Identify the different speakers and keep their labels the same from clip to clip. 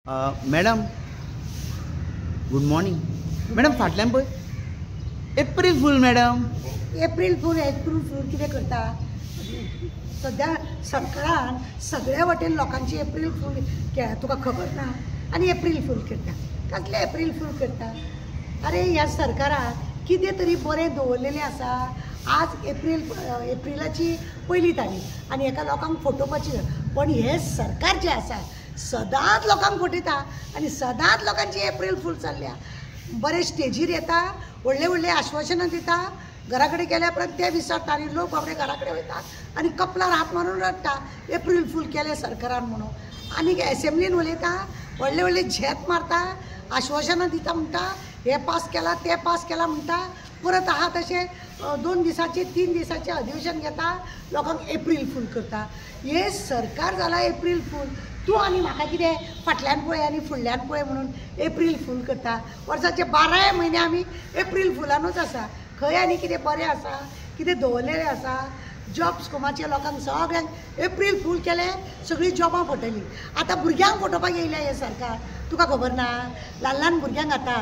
Speaker 1: Madam good morning madam फाटल्यान पळय एप्रील फूल madam
Speaker 2: April फूल कितें करता सद्या सरकारान सगळ्या वटेन लोकांची एप्रील फूल तुका खबर ना आनी एप्रील फूल करता कसले एप्रील फूल करता अरे ह्या सरकारान कितें तरी बरें दवरलेलें आसा आज एप्रिलाची पयली तारीख आनी एका लोकांक फटोवपाची पण हे सरकार जें आसा सदांच लोकांक फटयता आनी सदांच लोकांची एप्रील फूल चल्ल्या बरे स्टेजीर येता व्हडले व्हडले आश्वासनां दिता घरा कडेन गेल्या उपरांत ते विसरता आनी लोक बाबडे घरा कडेन वयता आनी कपलार हात मारून रडटा एप्रील फूल केले सरकारान म्हणून आनी एसेंब्लीन उलयता व्हडले व्हडले झेत मारता आश्वासनां दिता म्हणटा हे पास केला ते पास केला म्हणटा परत आहा तशें 2 दिसाचे 3 दिसाचें अधिवेशन घेता लोकांक एप्रील फूल करता हे सरकार जाला एप्रील फूल तूं आनी म्हाका कितें फाटल्यान पळय आनी फुडल्यान पळय म्हणून एप्रील फूल करता वर्साचे 12 म्हयने आमी एप्रील फुलानूच आसा खंय आनी कितें बरें आसा कितें दवरलेलें आसा जॉब स्कोमाचे लोकांक सगळ्यांक एप्रील फूल केले सगळीं जॉबां फटयलीं आतां भुरग्यांक फटोवपाक येयल्या हे सरकार तुका खबर ना ल्हान भुरग्यांक आतां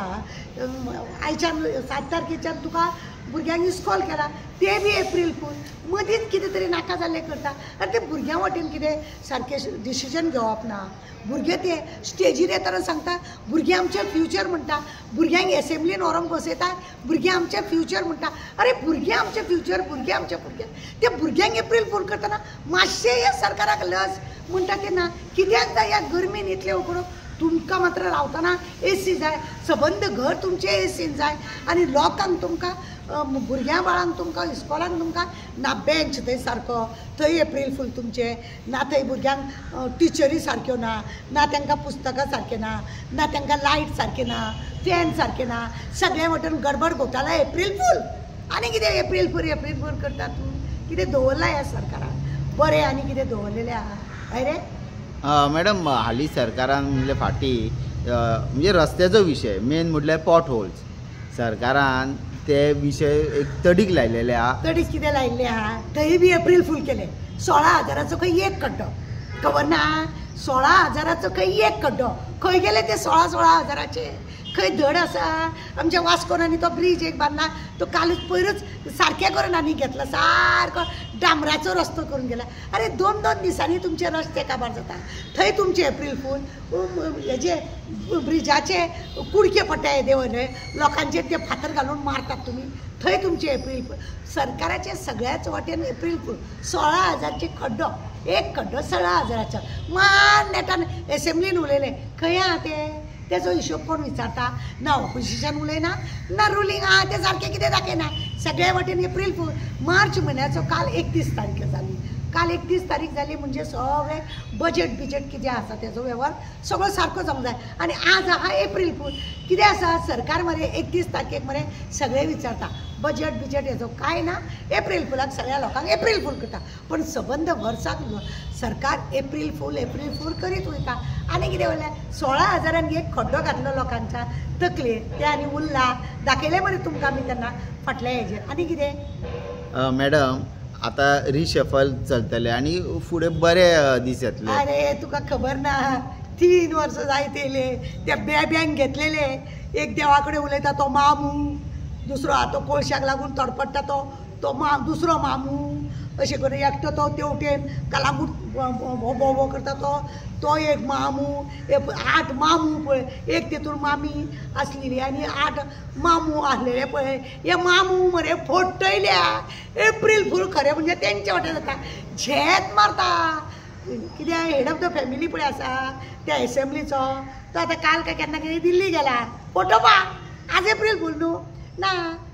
Speaker 2: आयच्यान 7 तारखेच्यान तुका भुरग्यांक इस्कॉल केला ते बी एप्रील फूल मदींच कितें तरी नाका जाल्लें करता आनी ते भुरग्यां वटेन कितें सारकें डिसिजन घेवप ना भुरगे ते स्टेजीर येताना सांगता भुरगीं आमचें फ्युचर म्हणटा भुरग्यांक एसेंब्लीन व्हरोन बसयता भुरगीं आमचें फ्युचर म्हणटा अरे भुरगीं आमचें फ्युचर भुरगे आमचे भुरगे ते भुरग्यांक एप्रील फूल करतना मातशें ह्या सरकाराक लज म्हणटा ते ना कित्याक जाय ह्या गर्मेन इतलें उकडून तुमकां मात्र रावतना एसी जाय सबंद घर तुमचें एसीन जाय आनी लोकांक तुमकां भुरग्यां बाळांक तुमकां इस्कॉलांक तुमकां ना बेंच थंय सारको थंय एप्रील फूल तुमचें ना थंय भुरग्यांक टिचरी सारक्यो ना तांकां पुस्तकां सारकें ना तांकां लायट सारकें ना फॅन सारकें ना सगळे वटेन गडबड घोटाला एप्रील फूल आनी कितें एप्रील फूल करता तूं कितें दवरलां ह्या सरकारान बरें आनी कितें दवरलेलें आहा रे
Speaker 1: मॅडम हालीं सरकारान म्हणले फाटी म्हणजे रस्त्याचो विशय मेन म्हटल्यार पॉट होल्स सरकारान ते विशय एक तडीक लायलेले आहा
Speaker 2: तडीक कितें लायिल्लें आहा थंय बी एप्रील फूल केले 16,000 खंय एक कड्डो खबर ना 16,000 खंय एक कड्डो खंय गेले ते 16,000 खंय धड आसा आमच्या वास्कोनांनी तो ब्रीज एक बांदला तो कालच पयरूच सारकें करून आनी घेतला सारको डांबराचो रस्तो करून गेला अरे 2-2 दिसांनी तुमचे रस्ते काबार जाता थंय तुमचे एप्रील फूल हेजे ब्रिजाचे कुडके पट्टे देवले लोकांचे ते फातर घालून मारतात तुमी थंय तुमचे एप्रील फूल सरकाराचे सगळ्याच वटेन एप्रील फूल 16,000 खड्डो एक खड्डो 16,000 मान नेटान एसेंब्लीन उलयले खंय आहा ते तेजो हिशोब कोण विचारता ना ऑपोजिशन उलयना ना रुलींग आहा ते सारकें कितें दाखयना सगळे वटेन एप्रील फूल मार्च म्हयन्याचो काल 31 तारीख जाली काल 31 तारीख जाली म्हणजे सगळे बजेट कितें आसा तेजो वेव्हार सगळो सारको जावंक जाय आनी आज आहा एप्रील फूल कितें आसा सरकार मरे 31 तारखेक मरे सगळे विचारता बजेट हेजो कांय ना एप्रील फुलाक सगळ्या लोकांक एप्रील फूल करता पण सबंद वर्साक सरकार एप्रील फूल करीत वयता आनी कितें वयलें 16,000 एक खड्डो घातलो लोकांच्या तकलेर ते आनी उरला दाखयलें मरे तुमकां आमी तेन्ना फाटल्या हेजेर आनी कितें
Speaker 1: मॅडम आतां रिशफल चलतले आनी फुडें बरे दीस येतले
Speaker 2: अरे तुका खबर ना 3 वर्सां जायत येयले त्या बेब्यांक घेतलेले एक देवा कडेन उलयता तो मामू दुसरो आहा तो कोळशाक लागून तडपडटा तो दुसरो मामू अशें करून एकटो तो तेवटेन कालांगूट भोव करता तो एक मामू 8 मामू पळय एक तेतून मामी आसलेली आनी 8 मामू आसलेले पळय हे मामू मरे फटयल्या एप्रील फूल खरें म्हणजे तेंचे वटेन जाता झेत मारता कित्याक हेड ऑफ द फॅमिली पळय आसा त्या एसेंब्लीचो तो आतां काल काय केन्ना कितें दिल्ली गेला फटोवपाक आज एप्रील फूल न्हू ना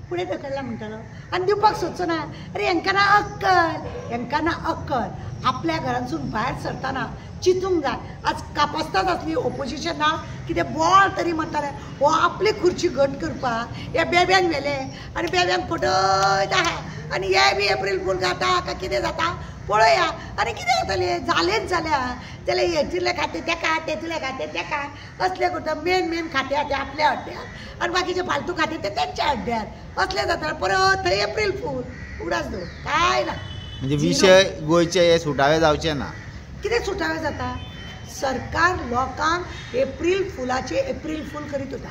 Speaker 2: फुडें धकल्ला म्हणटालो आनी दिवपाक सोदचो ना अरे हांकां ना अक्कल आपल्या घरांसून भायर सरतना चिंतूंक जाय आज कापासतात आसली ऑपोजिशन ना कितें बॉल तरी म्हणटाले हो आपली खुर्ची घट करपाक हे बेब्यांक व्हेले आनी बेब्यांक फटयता आनी हे बी एप्रील फूल जाता काय कितें जाता पळया आनी कितें जातलें जालेंच जाल्यार हेतूंतले खातें तेका तेतूंतले खातें तेका असले करता मेन खातें आहा ते आपल्या हड्ड्यार आनी बाकीचे फालतू खातें ते तेंच्या हड्ड्यार असले जाता परत थंय एप्रील फूल उगडास दवर काय ना
Speaker 1: म्हणजे विशय गोंयचे हे सुटावे जावचे ना
Speaker 2: कितें सुटावे जाता सरकार लोकांक एप्रील फूल करीत होता.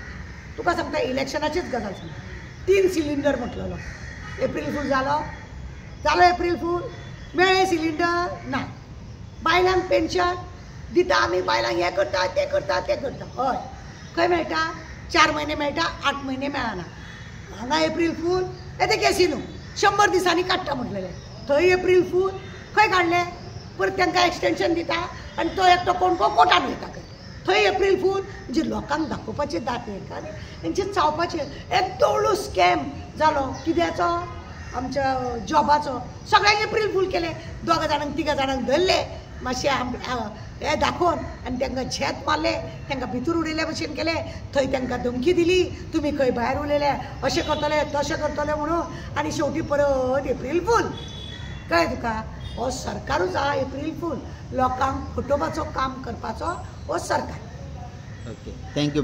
Speaker 2: तुका सांगता इलेक्शनाचीच गजाल सांगता. 3 सिलिंडर म्हटलेलो, एप्रील फूल जालो एप्रील फूल, मेळ्ळे सिलिंडर ना. बायलांक पेन्शन दिता आमी, बायलांक हे करता ते करता. हय, खंय मेळटा? 4 म्हयने मेळटा, 8 म्हयने मेळना. हांगा एप्रील फूल येते कॅसिनो 100 दिसांनी काडटा म्हटलेले. थंय एप्रील फूल खंय काडले? परत तांकां एक्सटेंशन दिता आनी तो एकटो कोण कोर्टान वयता. थंय एप्रील फूल म्हणजे लोकांक दाखोवपाचे दाते आनी तेंचे चावपाचे. एक दवळू स्कॅम जालो कित्याचो? आमच्या जॉबाचो. सगळ्यांक एप्रील फूल केले. 2 जाणांक 3 जाणांक धरले मातशे हे दाखोवन आनी तांकां झेत मारले, तांकां भितर उडयले भशेन केले. थंय तांकां धमकी दिली, तुमी खंय भायर उलयले, अशें करतले तशें करतले म्हणून. आनी शेवटी परत एप्रील फूल. कळ्ळें तुका? हो सरकारूच हा एप्रील फूल. लोकांक फटोवपाचो काम करपाचो हो सरकार.
Speaker 1: Okay, thank you.